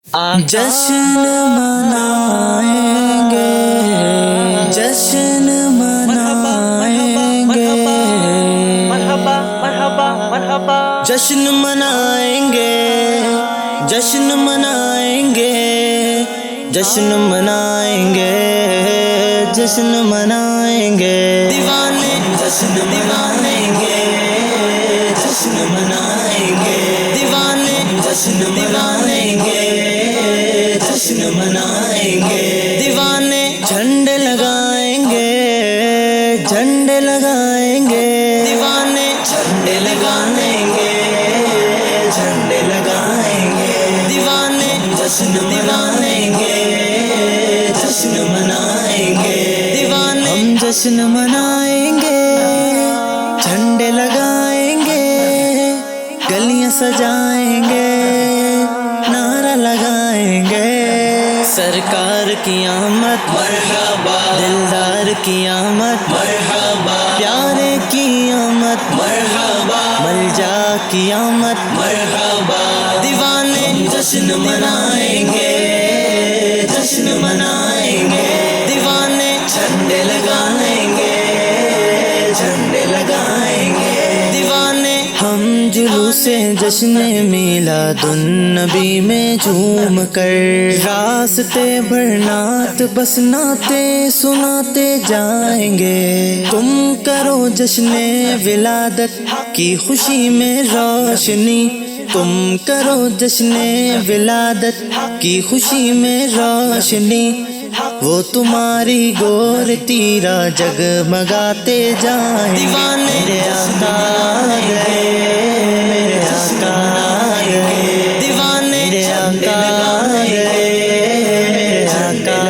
جشن منائیں گے، جشن منائیں گے، جشن منائیں گے، جشن منائیں گے، جشن منائیں گے، جشن منائیں گے، دیوانے جشن منائیں گے، جشن منائیں گے، دیوانے جشن منائیں گے، جشن منائیں گے، دیوانے جھنڈے لگائیں گے، جھنڈے لگائیں گے، دیوانے جھنڈے لگائیں گے، جھنڈے لگائیں گے، دیوانے جشن منائیں گے، جشن منائیں گے، دیوانے ہم جشن منائیں گے، جھنڈے لگائیں گے، گلیاں سجائیں گے، نعرہ لگائیں گے، سرکار کی آمد مرحبا، دلدار کی آمد مرحبا، پیارے کی آمد مرحبا، ملجا کی آمد مرحبا، دیوانے جشن منائیں گے، جشن منائیں گے، دیوانے جھنڈے لگائیں گے، جھنڈے لگائیں گے، دیوانے ہم جلوس جشن میلاد النبی میں جھوم کر راستے بھر نعت بس نعتیں سناتے جائیں گے، تم کرو جشن ولادت کی خوشی میں روشنی، تم کرو جشن ولادت کی خوشی میں روشنی، وہ تمہاری گور تیرا جگمگاتے جائیں، دیوانے میرے آقا گئے، میرے آقا گئے، دیوانے میرے آقا گئے، میرے آقا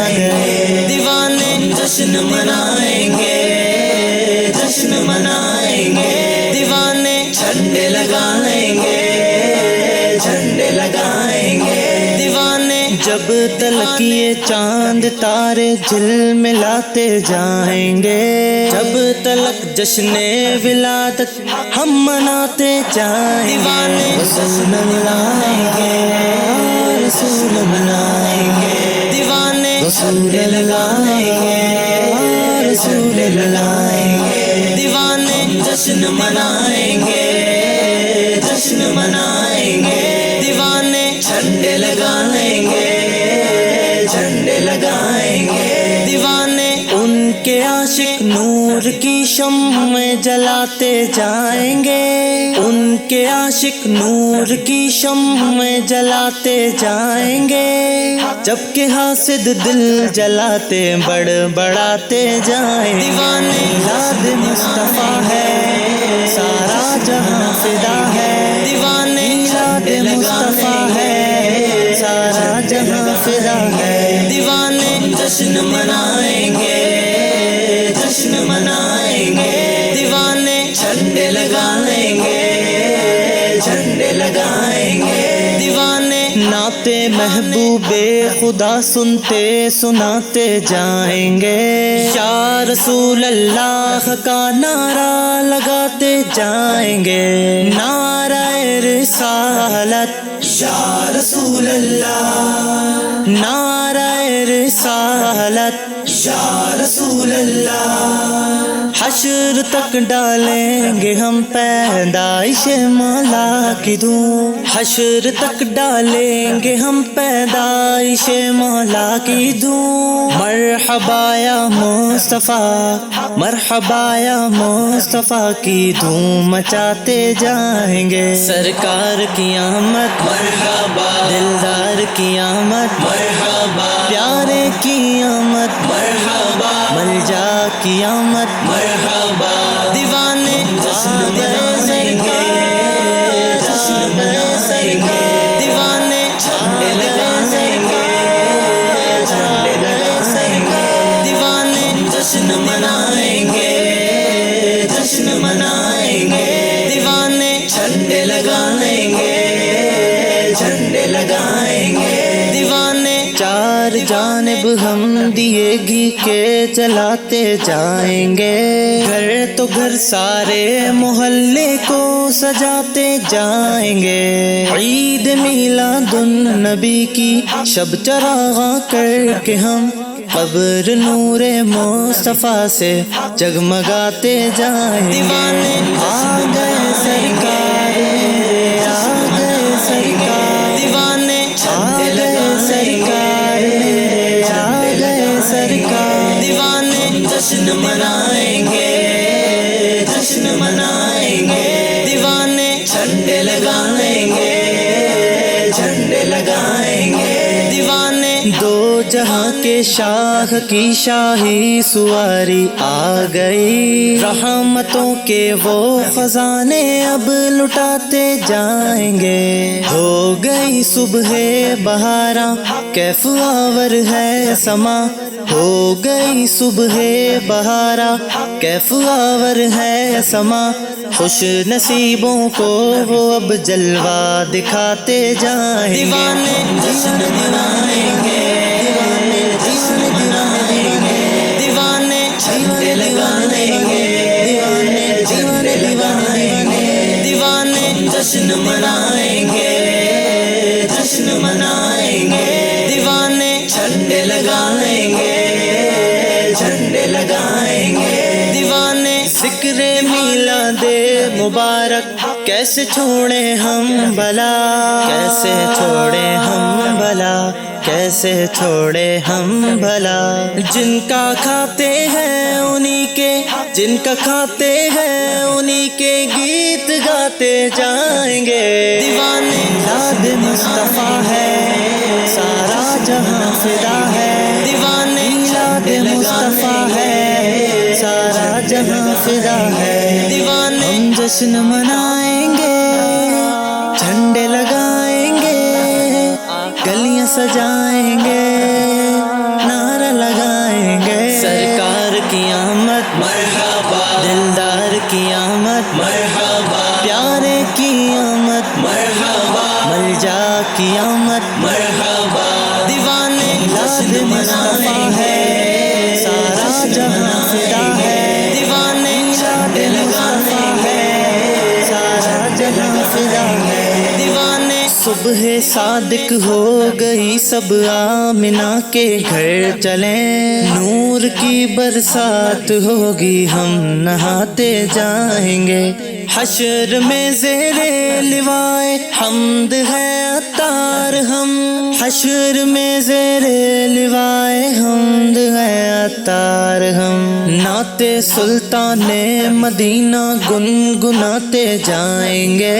گئے، دیوانے جشن منائیں گے، جشن منائیں گے، دیوانے جھنڈے لگائیں گے، جھنڈے لگائیں گے، دیوانے جب تلک یہ چاند تارے جھلملاتے جائیں گے، جب تلک جشن ولادت ہم مناتے جائیں گے، رسول منائیں گے، رسول منائیں گے، دیوانے رسول لگائیں گے، رسول لگائیں گے، دیوانے جشن منائیں گے، جشن منائیں گے، دیوانے جھنڈے لگائیں گے، جھنڈے لگائیں گے، دیوانے ان کے عاشق نور کی شمع جلاتے جائیں گے، ان کے عاشق نور کی شمع جلاتے جائیں گے، جبکہ حاسد دل جلاتے بڑبڑاتے جائیں گے، دیوانے میلاد مصطفیٰ ہے سارا جہاں فدا ہے، دیوانے میلاد مصطفیٰ ہے سارا جہاں فدا ہے، دیوانے جشن منائیں گے، جشن منائیں گے، دیوانے جھنڈے لگائیں گے، جھنڈے لگائیں گے، دیوانے نعت محبوب خدا سنتے سناتے جائیں گے، یا رسول اللہ کا نعرہ لگاتے جائیں گے، نعرہ رسالت یا رسول اللہ، نعرہ رسالت یا رسول اللہ، حشر تک ڈالیں گے ہم پیدائش مولا کی دھوم، حشر تک ڈالیں گے ہم پیدائش مولا کی دھوم، مرحبا یا مصطفیٰ، مرحبا یا مصطفیٰ کی دھوم مچاتے جائیں گے، سرکار کی آمد مرحبا، دلدار کی آمد مرحبا، پیارے کی آمد مرحبا، ملجا کی آمد مرحبا، دیوانے جشن منائیں گے، جشن منائیں گے، دیوانے جھنڈے لگائیں گے، جھنڈے لگائیں گے، دیوانے جشن منائیں گے، جشن منائیں گے، دیوانے جھنڈے لگائیں گے، جھنڈے لگائیں گے، دیوانے چار جانب ہم دیے گھی کے جلاتے جائیں گے، گھر تو گھر سارے محلے کو سجاتے جائیں گے، عید میلاد النبی کی شب چراغاں کر کے ہم قبر نور مصطفیٰ سے جگمگاتے جائیں گے۔ آ گئے سرکار، آ گئے سرکار، دیوانے آ گئے سرکار، آ گئے سرکار، دیوانے جشن منائیں گے، جشن منائیں گے، دیوانے جھنڈے لگائیں گے، جھنڈے لگائیں گے، دیوانے دو جہاں کے شاہ کی شاہی سواری آ گئی، رحمتوں کے وہ خزانے اب لٹاتے جائیں گے، ہو گئی صبح بہاراں کیف آور ہے سما، ہو گئی صبح بہاراں کیف آور ہے سما، خوش نصیبوں کو وہ اب جلوہ دکھاتے جائیں گے، دیوانے جشن منائیں گے، دیوانے جشن منائیں گے، دیوانے جھنڈے لگائیں گے، دیوانے جھنڈے لگائیں گے، دیوانے جشن منائیں گے، جشن منائیں گے، دیوانے جھنڈے لگائیں گے، جھنڈے لگائیں گے، دیوانے ذکر میلاد مبارک کیسے چھوڑے ہم بھلا، کیسے چھوڑے ہم بھلا، کیسے چھوڑے ہم بھلا، جن کا کھاتے ہیں انہی کے، جن کا کھاتے ہیں انہی کے گیت گاتے جائیں گے، دیوانے میلاد مصطفیٰ ہے سارا جہاں فدا ہے، دیوانے میلاد مصطفیٰ ہے سارا جہاں فدا ہے، دیوانے ہم جشن منائیں گے، جھنڈے لگائیں گے، گلیاں سجائیں گے، نعرہ لگائیں گے، سرکار کی آمد مرحبا، دلدار کی آمد مرحبا، پیارے کی آمد مرحبا، ملجا کی آمد مرحبا، دیوانے میلاد مصطفیٰ ہے سارا جہاں فدا ہے، دیوانے میلاد مصطفیٰ ہے سارا جہاں فدا ہے، دیوانے صبح صادق ہو گئی سب آمنہ کے گھر چلیں، نور کی برسات ہوگی ہم نہاتے جائیں گے، حشر میں زیر لوائے حمد ہے عطار ہم، حشر میں زیر لوائے حمد ہے عطار ہم، نعت سلطان مدینہ گنگناتے جائیں گے،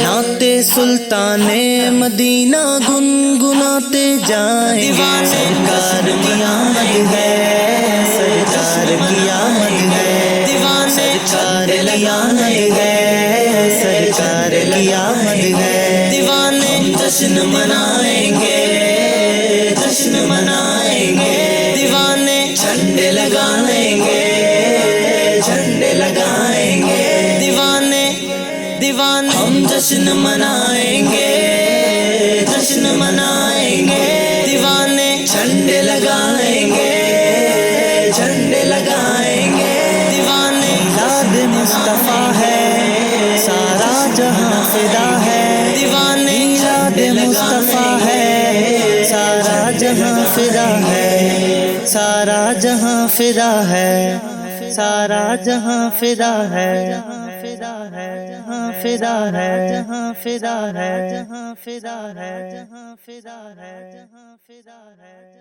نعت سلطان مدینہ گنگناتے جائیں گے، سرکار کی آمد ہے، سرکار کی آمد ہے، سرکار کی آمد ہے، سرکار کی آمد ہے، دیوانے جشن منائیں گے، جشن منائیں گے، دیوانے جھنڈے لگائیں گے، جھنڈے لگائیں گے، دیوانے دیوانے ہم جشن منائیں گے، جشن منائیں گے، دیوانے جھنڈے لگائیں گے، جھنڈے لگائیں گے، دیوانے میلاد مصطفیٰ ہے سارا جہاں فدا ہے، دیوانے میلاد مصطفیٰ ہے سارا جہاں فدا ہے، سارا جہاں فدا ہے، سارا جہاں فدا ہے، فدا ہے جہاں فدا ہے، جہاں فدا ہے، جہاں فدا ہے، جہاں فدا ہے، جہاں فدا ہے۔